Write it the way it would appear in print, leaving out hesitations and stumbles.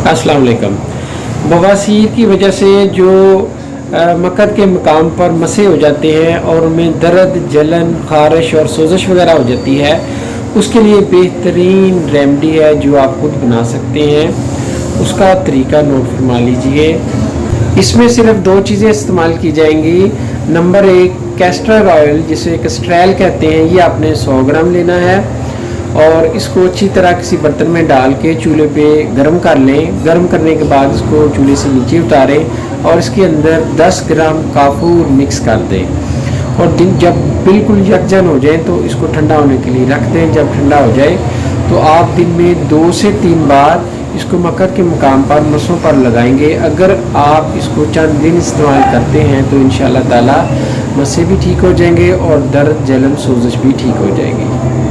अस्सलाम वालेकुम। बवासीर की वजह से जो मक्कत के मकाम पर मसे हो जाते हैं और उनमें दर्द, जलन, खारिश और सोजिश वगैरह हो जाती है, उसके लिए बेहतरीन रेमेडी है जो आप खुद बना सकते हैं। उसका तरीका नोट फरमा लीजिए। इसमें सिर्फ दो चीज़ें इस्तेमाल की जाएंगी। नंबर एक, कैस्टर ऑयल जिसे कैस्ट्रैल कहते हैं, ये आपने 100 ग्राम लेना है और इसको अच्छी तरह किसी बर्तन में डाल के चूल्हे पे गर्म कर लें। गर्म करने के बाद इसको चूल्हे से नीचे उतारें और इसके अंदर 10 ग्राम काफूर मिक्स कर दें और जब बिल्कुल यकजन हो जाए तो इसको ठंडा होने के लिए रख दें। जब ठंडा हो जाए तो आप दिन में 2 से 3 बार इसको मक्कत के मकाम पर मसों पर लगाएंगे। अगर आप इसको चंद दिन इस्तेमाल करते हैं तो इंशाअल्लाह ताला मसे भी ठीक हो जाएंगे और दर्द, जलन, सोजिश भी ठीक हो जाएगी।